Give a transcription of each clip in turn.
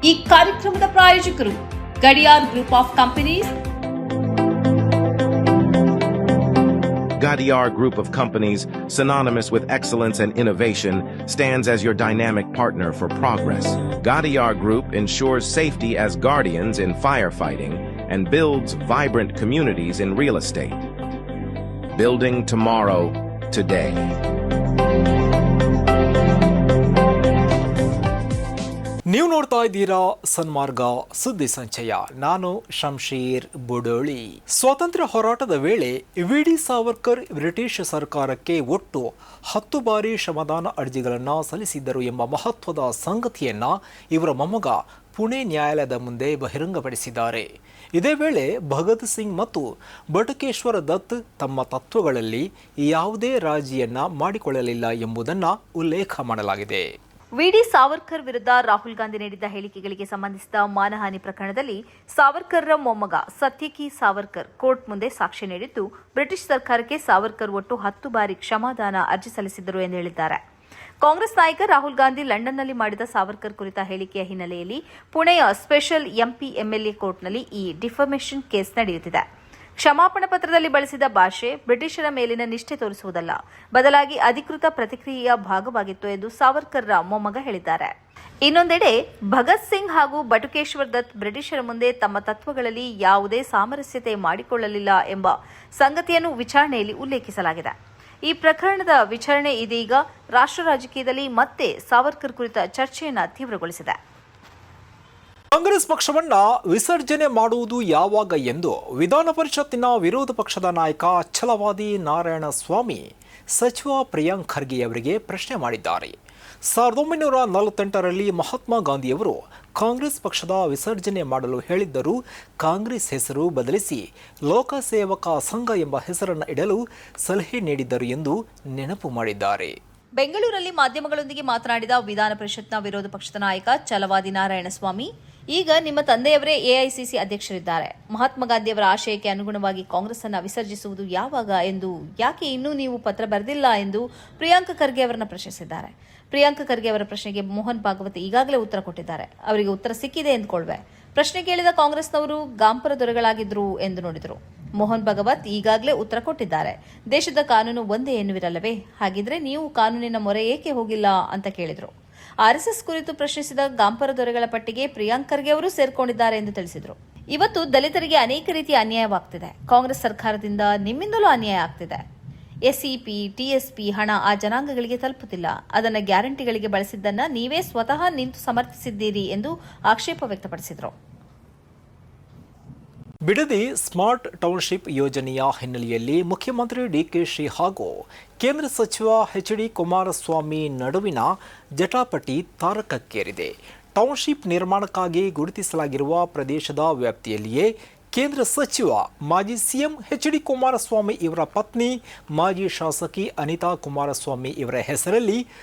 ಈ ಕಾರ್ಯಕ್ರಮದ ಪ್ರಾಯೋಜಕರು Gadiyar group of companies. Gadiar Group of Companies, synonymous with excellence and innovation, stands as your dynamic partner for progress. Gadiar Group ensures safety as guardians in firefighting and builds vibrant communities in real estate. Building tomorrow, today. ನೀವು ನೋಡ್ತಾ ಇದ್ದೀರಾ ಸನ್ಮಾರ್ಗ ಸುದ್ದಿ ಸಂಚಯ. ನಾನು ಶಂಶೀರ್ ಬುಡೋಳಿ. ಸ್ವಾತಂತ್ರ್ಯ ಹೋರಾಟದ ವೇಳೆ ವಿ.ಡಿ. Savarkar British ಸರ್ಕಾರಕ್ಕೆ ಒಟ್ಟು 10 ಬಾರಿ ಕ್ಷಮಾದಾನ ಅರ್ಜಿಗಳನ್ನು ಸಲ್ಲಿಸಿದ್ದರು ಎಂಬ ಮಹತ್ವದ ಸಂಗತಿಯನ್ನ ಇವರ ಮೊಮ್ಮಗ ಪುಣೆ ನ್ಯಾಯಾಲಯದ ಮುಂದೆ ಬಹಿರಂಗಪಡಿಸಿದ್ದಾರೆ. ಇದೇ ವೇಳೆ ಭಗತ್ ಸಿಂಗ್ ಮತ್ತು ಬಟುಕೇಶ್ವರ ದತ್ ತಮ್ಮ ತತ್ವಗಳಲ್ಲಿ ಯಾವುದೇ ರಾಜಿಯನ್ನ ಮಾಡಿಕೊಳ್ಳಲಿಲ್ಲ ಎಂಬುದನ್ನು ಉಲ್ಲೇಖ ಮಾಡಲಾಗಿದೆ. ವಿ.ಡಿ. ಸಾವರ್ಕರ್ ವಿರುದ್ಧ ರಾಹುಲ್ ಗಾಂಧಿ ನೀಡಿದ್ದ ಹೇಳಿಕೆಗಳಿಗೆ ಸಂಬಂಧಿಸಿದ ಮಾನಹಾನಿ ಪ್ರಕರಣದಲ್ಲಿ ಸಾವರ್ಕರ್ರ ಮೊಮ್ಮಗ ಸತ್ಯಕಿ ಸಾವರ್ಕರ್ ಕೋರ್ಟ್ ಮುಂದೆ ಸಾಕ್ಷಿ ನೀಡಿದ್ದು, ಬ್ರಿಟಿಷ್ ಸರ್ಕಾರಕ್ಕೆ ಸಾವರ್ಕರ್ ಒಟ್ಟು 10 ಬಾರಿ ಕ್ಷಮಾದಾನ ಅರ್ಜಿ ಸಲ್ಲಿಸಿದ್ದರು ಎಂದು ಹೇಳಿದ್ದಾರೆ. ಕಾಂಗ್ರೆಸ್ ನಾಯಕ ರಾಹುಲ್ ಗಾಂಧಿ ಲಂಡನ್ನಲ್ಲಿ ಮಾಡಿದ ಸಾವರ್ಕರ್ ಕುರಿತ ಹೇಳಿಕೆಯ ಹಿನ್ನೆಲೆಯಲ್ಲಿ ಪುಣೆಯ ಸ್ಪೆಷಲ್ ಎಂಎಲ್ಎ ಕೋರ್ಟ್ನಲ್ಲಿ ಈ ಡಿಫಮೇಷನ್ ಕೇಸ್ ನಡೆಯುತ್ತಿದೆ. ಕ್ಷಮಾಪಣಾ ಪತ್ರದಲ್ಲಿ ಬಳಸಿದ ಭಾಷೆ ಬ್ರಿಟಿಷರ ಮೇಲಿನ ನಿಷ್ಠೆ ತೋರಿಸುವುದಲ್ಲ, ಬದಲಾಗಿ ಅಧಿಕೃತ ಪ್ರತಿಕ್ರಿಯೆಯ ಭಾಗವಾಗಿತ್ತು ಎಂದು ಸಾವರ್ಕರ್ರ ಮೊಮ್ಮಗ ಹೇಳಿದ್ದಾರೆ. ಇನ್ನೊಂದೆಡೆ ಭಗತ್ ಸಿಂಗ್ ಹಾಗೂ ಬಟುಕೇಶ್ವರ್ ದತ್ ಬ್ರಿಟಿಷರ ಮುಂದೆ ತಮ್ಮ ತತ್ವಗಳಲ್ಲಿ ಯಾವುದೇ ಸಾಮರಸ್ಯತೆ ಮಾಡಿಕೊಳ್ಳಲಿಲ್ಲ ಎಂಬ ಸಂಗತಿಯನ್ನು ವಿಚಾರಣೆಯಲ್ಲಿ ಉಲ್ಲೇಖಿಸಲಾಗಿದೆ. ಈ ಪ್ರಕರಣದ ವಿಚಾರಣೆ ಇದೀಗ ರಾಷ್ಟ್ರ ರಾಜಕೀಯದಲ್ಲಿ ಮತ್ತೆ ಸಾವರ್ಕರ್ ಕುರಿತ ಚರ್ಚೆಯನ್ನು ತೀವ್ರಗೊಳಿಸಿದೆ. ಕಾಂಗ್ರೆಸ್ ಪಕ್ಷವನ್ನ ವಿಸರ್ಜನೆ ಮಾಡುವುದು ಯಾವಾಗ ಎಂದು ವಿಧಾನ ಪರಿಷತ್ತಿನ ವಿರೋಧ ಪಕ್ಷದ ನಾಯಕ ಛಲವಾದಿ ನಾರಾಯಣಸ್ವಾಮಿ ಸಚಿವ ಪ್ರಿಯಾಂಕ್ ಖರ್ಗೆ ಅವರಿಗೆ ಪ್ರಶ್ನೆ ಮಾಡಿದ್ದಾರೆ. 1948ರಲ್ಲಿ ಮಹಾತ್ಮ ಗಾಂಧಿಯವರು ಕಾಂಗ್ರೆಸ್ ಪಕ್ಷದ ವಿಸರ್ಜನೆ ಮಾಡಲು ಹೇಳಿದ್ದರೂ ಕಾಂಗ್ರೆಸ್ ಹೆಸರು ಬದಲಿಸಿ ಲೋಕಸೇವಕ ಸಂಘ ಎಂಬ ಹೆಸರನ್ನು ಇಡಲು ಸಲಹೆ ನೀಡಿದ್ದರು ಎಂದು ನೆನಪು ಮಾಡಿದ್ದಾರೆ. ಬೆಂಗಳೂರಲ್ಲಿ ಮಾಧ್ಯಮಗಳೊಂದಿಗೆ ಮಾತನಾಡಿದ ವಿಧಾನ ಪರಿಷತ್ನ ವಿರೋಧ ಪಕ್ಷದ ನಾಯಕ ಛಲವಾದಿ ನಾರಾಯಣಸ್ವಾಮಿ, ಈಗ ನಿಮ್ಮ ತಂದೆಯವರೇ ಎಐಸಿಸಿ ಅಧ್ಯಕ್ಷರಿದ್ದಾರೆ. ಮಹಾತ್ಮ ಗಾಂಧಿಯವರ ಆಶಯಕ್ಕೆ ಅನುಗುಣವಾಗಿ ಕಾಂಗ್ರೆಸ್ ಅನ್ನು ವಿಸರ್ಜಿಸುವುದು ಯಾವಾಗ ಎಂದು ಯಾಕೆ ಇನ್ನೂ ನೀವು ಪತ್ರ ಬರೆದಿಲ್ಲ ಎಂದು ಪ್ರಿಯಾಂಕ್ ಖರ್ಗೆ ಅವರನ್ನು ಪ್ರಶ್ನಿಸಿದ್ದಾರೆ. ಪ್ರಿಯಾಂಕ್ ಖರ್ಗೆ ಅವರ ಪ್ರಶ್ನೆಗೆ ಮೋಹನ್ ಭಾಗವತ್ ಈಗಾಗಲೇ ಉತ್ತರ ಕೊಟ್ಟಿದ್ದಾರೆ. ಅವರಿಗೆ ಉತ್ತರ ಸಿಕ್ಕಿದೆ ಎಂದುಕೊಳ್ಳುವೆ. ಪ್ರಶ್ನೆ ಕೇಳಿದ ಕಾಂಗ್ರೆಸ್ನವರು ಗಾಂಪರ ದೊರೆಗಳಾಗಿದ್ರು ಎಂದು ನೋಡಿದರು. ಮೋಹನ್ ಭಾಗವತ್ ಈಗಾಗಲೇ ಉತ್ತರ ಕೊಟ್ಟಿದ್ದಾರೆ. ದೇಶದ ಕಾನೂನು ಒಂದೇ ಎನ್ನುವಿರಲ್ಲವೇ? ಹಾಗಿದ್ರೆ ನೀವು ಕಾನೂನಿನ ಮೊರೆ ಏಕೆ ಹೋಗಿಲ್ಲ ಅಂತ ಕೇಳಿದರು. ಆರ್ಎಸ್ಎಸ್ ಕುರಿತು ಪ್ರಶ್ನಿಸಿದ ಗಾಂಪರ ದೊರೆಗಳ ಪಟ್ಟಿಗೆ ಪ್ರಿಯಾಂಕ್ ಖರ್ಗೆ ಅವರು ಸೇರ್ಕೊಂಡಿದ್ದಾರೆ ಎಂದು ತಿಳಿಸಿದರು. ಇವತ್ತು ದಲಿತರಿಗೆ ಅನೇಕ ರೀತಿಯ ಅನ್ಯಾಯವಾಗ್ತಿದೆ. ಕಾಂಗ್ರೆಸ್ ಸರ್ಕಾರದಿಂದ ನಿಮ್ಮಿಂದಲೂ ಅನ್ಯಾಯ ಆಗ್ತಿದೆ. ಎಸ್ಇಪಿ, ಟಿಎಸ್ಪಿ ಹಣ ಆ ಜನಾಂಗಗಳಿಗೆ ತಲುಪುತ್ತಿಲ್ಲ. ಅದನ್ನು ಗ್ಯಾರಂಟಿಗಳಿಗೆ ಬಳಸಿದ್ದನ್ನ ನೀವೇ ಸ್ವತಃ ನಿಂತು ಸಮರ್ಥಿಸಿದ್ದೀರಿ ಎಂದು ಆಕ್ಷೇಪ ವ್ಯಕ್ತಪಡಿಸಿದರು. ಬಿಡದಿ ಸ್ಮಾರ್ಟ್ ಟೌನ್ಶಿಪ್ ಯೋಜನೆಯ ಹಿನ್ನೆಲೆಯಲ್ಲಿ ಮುಖ್ಯಮಂತ್ರಿ ಡಿಕೆಶಿ ಹಾಗೂ ಕೇಂದ್ರ ಸಚಿವ ಎಚ್.ಡಿ. ಕುಮಾರಸ್ವಾಮಿ ನಡುವಿನ ಜಟಾಪಟಿ ತಾರಕಕ್ಕೇರಿದೆ. ಟೌನ್ಶಿಪ್ ನಿರ್ಮಾಣಕ್ಕಾಗಿ ಗುರುತಿಸಲಾಗಿರುವ ಪ್ರದೇಶದ ವ್ಯಾಪ್ತಿಯಲ್ಲಿಯೇ ಕೇಂದ್ರ ಸಚಿವ ಮಾಜಿ ಸಿಎಂ ಎಚ್.ಡಿ. ಕುಮಾರಸ್ವಾಮಿ ಇವರ ಪತ್ನಿ ಮಾಜಿ ಶಾಸಕಿ ಅನಿತಾ ಕುಮಾರಸ್ವಾಮಿ ಇವರ ಹೆಸರಲ್ಲಿ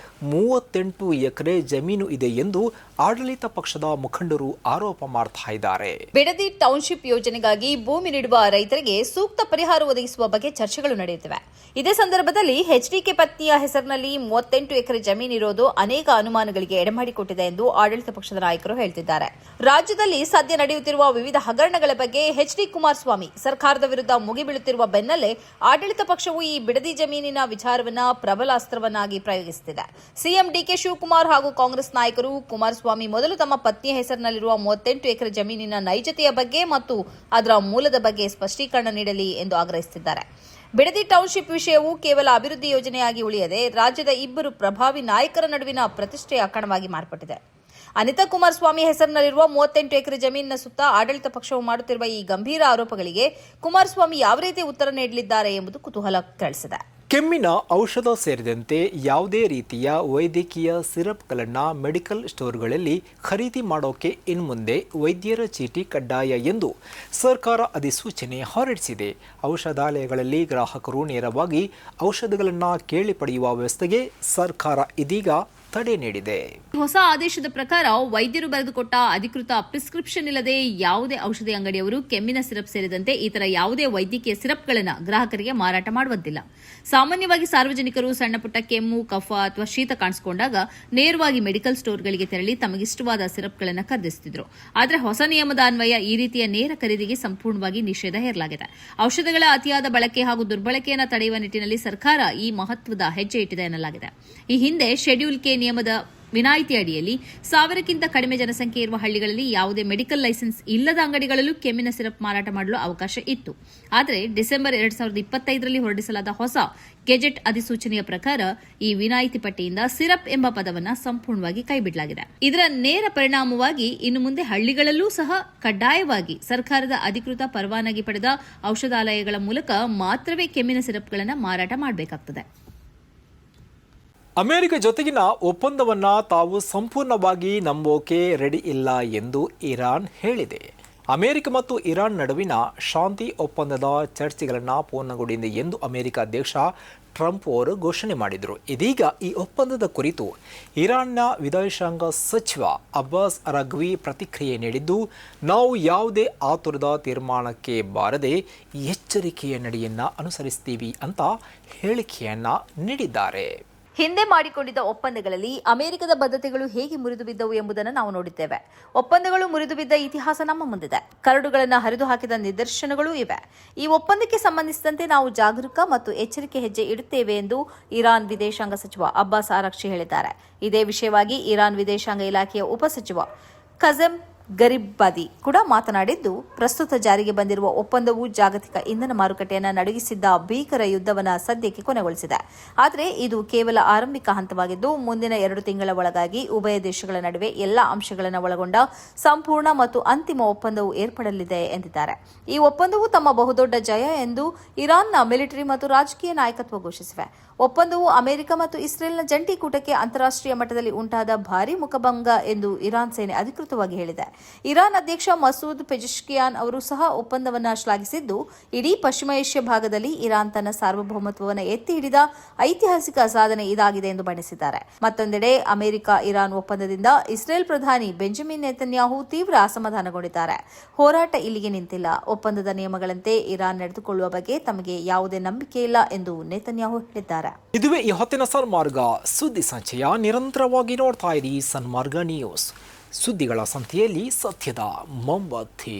38 ಎಕರೆ ಜಮೀನು ಇದೆ ಎಂದು ಆಡಳಿತ ಪಕ್ಷದ ಮುಖಂಡರು ಆರೋಪ ಮಾಡ್ತಾ ಇದ್ದಾರೆ. ಬಿಡದಿ ಟೌನ್ಶಿಪ್ ಯೋಜನೆಗಾಗಿ ಭೂಮಿ ನೀಡುವ ರೈತರಿಗೆ ಸೂಕ್ತ ಪರಿಹಾರ ಒದಗಿಸುವ ಬಗ್ಗೆ ಚರ್ಚೆಗಳು ನಡೆಯುತ್ತಿವೆ. ಇದೇ ಸಂದರ್ಭದಲ್ಲಿ ಎಚ್ಡಿಕೆ ಪತ್ನಿಯ ಹೆಸರಿನಲ್ಲಿ 38 ಎಕರೆ ಜಮೀನಿರೋದು ಅನೇಕ ಅನುಮಾನಗಳಿಗೆ ಎಡೆಮಾಡಿಕೊಟ್ಟಿದೆ ಎಂದು ಆಡಳಿತ ಪಕ್ಷದ ನಾಯಕರು ಹೇಳ್ತಿದ್ದಾರೆ. ರಾಜ್ಯದಲ್ಲಿ ಸದ್ಯ ನಡೆಯುತ್ತಿರುವ ವಿವಿಧ ಹಗರಣಗಳ ಬಗ್ಗೆ ಎಚ್.ಡಿ. ಕುಮಾರಸ್ವಾಮಿ ಸರ್ಕಾರದ ವಿರುದ್ಧ ಮುಗಿಬೀಳುತ್ತಿರುವ ಬೆನ್ನಲ್ಲೇ ಆಡಳಿತ ಪಕ್ಷವು ಈ ಬಿಡದಿ ಜಮೀನಿನ ವಿಚಾರವನ್ನ ಪ್ರಬಲ ಅಸ್ತ್ರವನ್ನಾಗಿ ಪ್ರಯೋಗಿಸುತ್ತಿದೆ. ಸಿಎಂ ಡಿಕೆ ಶಿವಕುಮಾರ್ ಹಾಗೂ ಕಾಂಗ್ರೆಸ್ ನಾಯಕರು ಕುಮಾರಸ್ವಾಮಿ ಮೊದಲು ತಮ್ಮ ಪತ್ನಿಯ ಹೆಸರಿನಲ್ಲಿರುವ 38 ಎಕರೆ ಜಮೀನಿನ ನೈಜತೆಯ ಬಗ್ಗೆ ಮತ್ತು ಅದರ ಮೂಲದ ಬಗ್ಗೆ ಸ್ಪಷ್ಟೀಕರಣ ನೀಡಲಿ ಎಂದು ಆಗ್ರಹಿಸುತ್ತಿದ್ದಾರೆ. ಬಿಡದಿ ಟೌನ್ಶಿಪ್ ವಿಷಯವು ಕೇವಲ ಅಭಿವೃದ್ಧಿ ಯೋಜನೆಯಾಗಿ ಉಳಿಯದೆ ರಾಜ್ಯದ ಇಬ್ಬರು ಪ್ರಭಾವಿ ನಾಯಕರ ನಡುವಿನ ಪ್ರತಿಷ್ಠೆಯ ಕಣವಾಗಿ ಮಾರ್ಪಟ್ಟಿದೆ. ಅನಿತಾ ಕುಮಾರಸ್ವಾಮಿ ಹೆಸರಿನಲ್ಲಿರುವ 38 ಎಕರೆ ಜಮೀನಿನ ಸುತ್ತ ಆಡಳಿತ ಪಕ್ಷವು ಮಾಡುತ್ತಿರುವ ಈ ಗಂಭೀರ ಆರೋಪಗಳಿಗೆ ಕುಮಾರಸ್ವಾಮಿ ಯಾವ ರೀತಿ ಉತ್ತರ ನೀಡಲಿದ್ದಾರೆ ಎಂಬುದು ಕುತೂಹಲ ಕೆರಳಿಸಿದೆ. ಕೆಮ್ಮಿನ ಔಷಧ ಸೇರಿದಂತೆ ಯಾವುದೇ ರೀತಿಯ ವೈದ್ಯಕೀಯ ಸಿರಪ್ಗಳನ್ನು ಮೆಡಿಕಲ್ ಸ್ಟೋರ್ಗಳಲ್ಲಿ ಖರೀದಿ ಮಾಡೋಕೆ ಇನ್ಮುಂದೆ ವೈದ್ಯರ ಚೀಟಿ ಕಡ್ಡಾಯ ಎಂದು ಸರ್ಕಾರ ಅಧಿಸೂಚನೆ ಹೊರಡಿಸಿದೆ. ಔಷಧಾಲಯಗಳಲ್ಲಿ ಗ್ರಾಹಕರು ನೇರವಾಗಿ ಔಷಧಗಳನ್ನು ಕೇಳಿ ಪಡೆಯುವ ವ್ಯವಸ್ಥೆಗೆ ಸರ್ಕಾರ ಇದೀಗ ತಡೆ ನೀಡಿದೆ. ಹೊಸ ಆದೇಶದ ಪ್ರಕಾರ ವೈದ್ಯರು ಬರೆದುಕೊಟ್ಟ ಅಧಿಕೃತ ಪ್ರಿಸ್ಕ್ರಿಪ್ಷನ್ ಇಲ್ಲದೆ ಯಾವುದೇ ಔಷಧಿ ಅಂಗಡಿಯವರು ಕೆಮ್ಮಿನ ಸಿರಪ್ ಸೇರಿದಂತೆ ಇತರ ಯಾವುದೇ ವೈದ್ಯಕೀಯ ಸಿರಪ್ಗಳನ್ನು ಗ್ರಾಹಕರಿಗೆ ಮಾರಾಟ ಮಾಡುವಂತಿಲ್ಲ. ಸಾಮಾನ್ಯವಾಗಿ ಸಾರ್ವಜನಿಕರು ಸಣ್ಣಪುಟ್ಟ ಕೆಮ್ಮು, ಕಫ ಅಥವಾ ಶೀತ ಕಾಣಿಸಿಕೊಂಡಾಗ ನೇರವಾಗಿ ಮೆಡಿಕಲ್ ಸ್ಟೋರ್ಗಳಿಗೆ ತೆರಳಿ ತಮಗಿಷ್ಟವಾದ ಸಿರಪ್ಗಳನ್ನು ಖರೀದಿಸುತ್ತಿದ್ದರು. ಆದರೆ ಹೊಸ ನಿಯಮದ ಅನ್ವಯ ಈ ರೀತಿಯ ನೇರ ಖರೀದಿಗೆ ಸಂಪೂರ್ಣವಾಗಿ ನಿಷೇಧ ಹೇರಲಾಗಿದೆ. ಔಷಧಗಳ ಅತಿಯಾದ ಬಳಕೆ ಹಾಗೂ ದುರ್ಬಳಕೆಯನ್ನು ತಡೆಯುವ ನಿಟ್ಟಿನಲ್ಲಿ ಸರ್ಕಾರ ಈ ಮಹತ್ವದ ಹೆಜ್ಜೆ ಇಟ್ಟಿದೆ ಎನ್ನಲಾಗಿದೆ. ಈ ಹಿಂದೆ ಶೆಡ್ಯೂಲ್ ಕೆ ನಿಯಮದ ವಿನಾಯಿತಿ ಅಡಿಯಲ್ಲಿ 1000ಕ್ಕಿಂತ ಕಡಿಮೆ ಜನಸಂಖ್ಯೆ ಇರುವ ಹಳ್ಳಿಗಳಲ್ಲಿ ಯಾವುದೇ ಮೆಡಿಕಲ್ ಲೈಸೆನ್ಸ್ ಇಲ್ಲದ ಅಂಗಡಿಗಳಲ್ಲೂ ಕೆಮ್ಮಿನ ಸಿರಪ್ ಮಾರಾಟ ಮಾಡಲು ಅವಕಾಶ ಇತ್ತು. ಆದರೆ ಡಿಸೆಂಬರ್ 2025ರಲ್ಲಿ ಹೊರಡಿಸಲಾದ ಹೊಸ ಗೆಜೆಟ್ ಅಧಿಸೂಚನೆಯ ಪ್ರಕಾರ ಈ ವಿನಾಯಿತಿ ಪಟ್ಟಿಯಿಂದ ಸಿರಪ್ ಎಂಬ ಪದವನ್ನು ಸಂಪೂರ್ಣವಾಗಿ ಕೈಬಿಡಲಾಗಿದೆ. ಇದರ ನೇರ ಪರಿಣಾಮವಾಗಿ ಇನ್ನು ಮುಂದೆ ಹಳ್ಳಿಗಳಲ್ಲೂ ಸಹ ಕಡ್ಡಾಯವಾಗಿ ಸರ್ಕಾರದ ಅಧಿಕೃತ ಪರವಾನಗಿ ಪಡೆದ ಔಷಧಾಲಯಗಳ ಮೂಲಕ ಮಾತ್ರವೇ ಕೆಮ್ಮಿನ ಸಿರಪ್ಗಳನ್ನು ಮಾರಾಟ ಮಾಡಬೇಕಾಗುತ್ತದೆ. ಅಮೆರಿಕ ಜೊತೆಗಿನ ಒಪ್ಪಂದವನ್ನು ತಾವು ಸಂಪೂರ್ಣವಾಗಿ ನಂಬೋಕೆ ರೆಡಿ ಇಲ್ಲ ಎಂದು ಇರಾನ್ ಹೇಳಿದೆ. ಅಮೆರಿಕ ಮತ್ತು ಇರಾನ್ ನಡುವಿನ ಶಾಂತಿ ಒಪ್ಪಂದದ ಚರ್ಚೆಗಳನ್ನು ಪೂರ್ಣಗೊಂಡಿದೆ ಎಂದು ಅಮೆರಿಕ ಅಧ್ಯಕ್ಷ ಟ್ರಂಪ್ ಅವರು ಘೋಷಣೆ ಮಾಡಿದರು. ಇದೀಗ ಈ ಒಪ್ಪಂದದ ಕುರಿತು ಇರಾನ್ನ ವಿದೇಶಾಂಗ ಸಚಿವ ಅಬ್ಬಾಸ್ ಅರಗ್ವಿ ಪ್ರತಿಕ್ರಿಯೆ ನೀಡಿದ್ದು, ನಾವು ಯಾವುದೇ ಆತುರದ ತೀರ್ಮಾನಕ್ಕೆ ಬಾರದೆ ಎಚ್ಚರಿಕೆಯ ನಡೆಯನ್ನು ಅನುಸರಿಸ್ತೀವಿ ಅಂತ ಹೇಳಿಕೆಯನ್ನ ನೀಡಿದ್ದಾರೆ. ಹಿಂದೆ ಮಾಡಿಕೊಂಡಿದ್ದ ಒಪ್ಪಂದಗಳಲ್ಲಿ ಅಮೆರಿಕದ ಬದ್ಧತೆಗಳು ಹೇಗೆ ಮುರಿದು ಬಿದ್ದವು ಎಂಬುದನ್ನು ನಾವು ನೋಡಿದ್ದೇವೆ. ಒಪ್ಪಂದಗಳು ಮುರಿದು ಬಿದ್ದ ಇತಿಹಾಸ ನಮ್ಮ ಮುಂದಿದೆ. ಕರಡುಗಳನ್ನು ಹರಿದು ಹಾಕಿದ ನಿದರ್ಶನಗಳೂ ಇವೆ. ಈ ಒಪ್ಪಂದಕ್ಕೆ ಸಂಬಂಧಿಸಿದಂತೆ ನಾವು ಜಾಗರೂಕ ಮತ್ತು ಎಚ್ಚರಿಕೆ ಹೆಜ್ಜೆ ಇಡುತ್ತೇವೆ ಎಂದು ಇರಾನ್ ವಿದೇಶಾಂಗ ಸಚಿವ ಅಬ್ಬಾಸ್ ಅರಾಗ್ಚಿ ಹೇಳಿದ್ದಾರೆ. ಇದೇ ವಿಷಯವಾಗಿ ಇರಾನ್ ವಿದೇಶಾಂಗ ಇಲಾಖೆಯ ಉಪಸಚಿವ ಕಝೆಮ್ ಗರಿಬ್ಬಾದಿ ಕೂಡ ಮಾತನಾಡಿದ್ದು, ಪ್ರಸ್ತುತ ಜಾರಿಗೆ ಬಂದಿರುವ ಒಪ್ಪಂದವು ಜಾಗತಿಕ ಇಂಧನ ಮಾರುಕಟ್ಟೆಯನ್ನು ನಡುಗಿಸಿದ್ದ ಭೀಕರ ಯುದ್ಧವನ್ನು ಸದ್ಯಕ್ಕೆ ಕೊನೆಗೊಳಿಸಿದೆ. ಆದರೆ ಇದು ಕೇವಲ ಆರಂಭಿಕ ಹಂತವಾಗಿದ್ದು, ಮುಂದಿನ 2 ತಿಂಗಳ ಒಳಗಾಗಿ ಉಭಯ ದೇಶಗಳ ನಡುವೆ ಎಲ್ಲಾ ಅಂಶಗಳನ್ನು ಒಳಗೊಂಡ ಸಂಪೂರ್ಣ ಮತ್ತು ಅಂತಿಮ ಒಪ್ಪಂದವು ಏರ್ಪಡಲಿದೆ ಎಂದಿದ್ದಾರೆ. ಈ ಒಪ್ಪಂದವು ತಮ್ಮ ಬಹುದೊಡ್ಡ ಜಯ ಎಂದು ಇರಾನ್ನ ಮಿಲಿಟರಿ ಮತ್ತು ರಾಜಕೀಯ ನಾಯಕತ್ವ ಘೋಷಿಸಿವೆ. ಒಪ್ಪಂದವು ಅಮೆರಿಕ ಮತ್ತು ಇಸ್ರೇಲ್ನ ಜಂಟಿ ಕೂಟಕ್ಕೆ ಅಂತಾರಾಷ್ಟ್ರೀಯ ಮಟ್ಟದಲ್ಲಿ ಉಂಟಾದ ಭಾರೀ ಮುಖಭಂಗ ಎಂದು ಇರಾನ್ ಸೇನೆ ಅಧಿಕೃತವಾಗಿ ಹೇಳಿದೆ. ಇರಾನ್ ಅಧ್ಯಕ್ಷ ಮಸೂದ್ ಪೆಜಿಶ್ಕಿಯಾನ್ ಅವರು ಸಹ ಒಪ್ಪಂದವನ್ನು ಶ್ಲಾಘಿಸಿದ್ದು, ಇಡೀ ಪಶ್ಚಿಮ ಏಷ್ಯಾ ಭಾಗದಲ್ಲಿ ಇರಾನ್ ತನ್ನ ಸಾರ್ವಭೌಮತ್ವವನ್ನು ಎತ್ತಿ ಹಿಡಿದ ಐತಿಹಾಸಿಕ ಸಾಧನೆ ಇದಾಗಿದೆ ಎಂದು ಬಣ್ಣಿಸಿದ್ದಾರೆ. ಮತ್ತೊಂದೆಡೆ ಅಮೆರಿಕ ಇರಾನ್ ಒಪ್ಪಂದದಿಂದ ಇಸ್ರೇಲ್ ಪ್ರಧಾನಿ ಬೆಂಜಮಿನ್ ನೆತನ್ಯಾಹು ತೀವ್ರ ಅಸಮಾಧಾನಗೊಂಡಿದ್ದಾರೆ. ಹೋರಾಟ ಇಲ್ಲಿಗೆ ನಿಂತಿಲ್ಲ. ಒಪ್ಪಂದದ ನಿಯಮಗಳಂತೆ ಇರಾನ್ ನಡೆದುಕೊಳ್ಳುವ ಬಗ್ಗೆ ತಮಗೆ ಯಾವುದೇ ನಂಬಿಕೆ ಇಲ್ಲ ಎಂದು ನೆತನ್ಯಾಹು ಹೇಳಿದ್ದಾರೆ. ಇದುವೇ ಈ ಹೊತ್ತಿನ ಸನ್ಮಾರ್ಗ ಸುದ್ದಿ ಸಂಚಯ. ನಿರಂತರವಾಗಿ ನೋಡ್ತಾ ಇರಿ ಸನ್ಮಾರ್ಗ ನ್ಯೂಸ್. ಸುದ್ದಿಗಳ ಸಂತೆಯಲ್ಲಿ ಸತ್ಯದ ಮೊಂಬತ್ತಿ.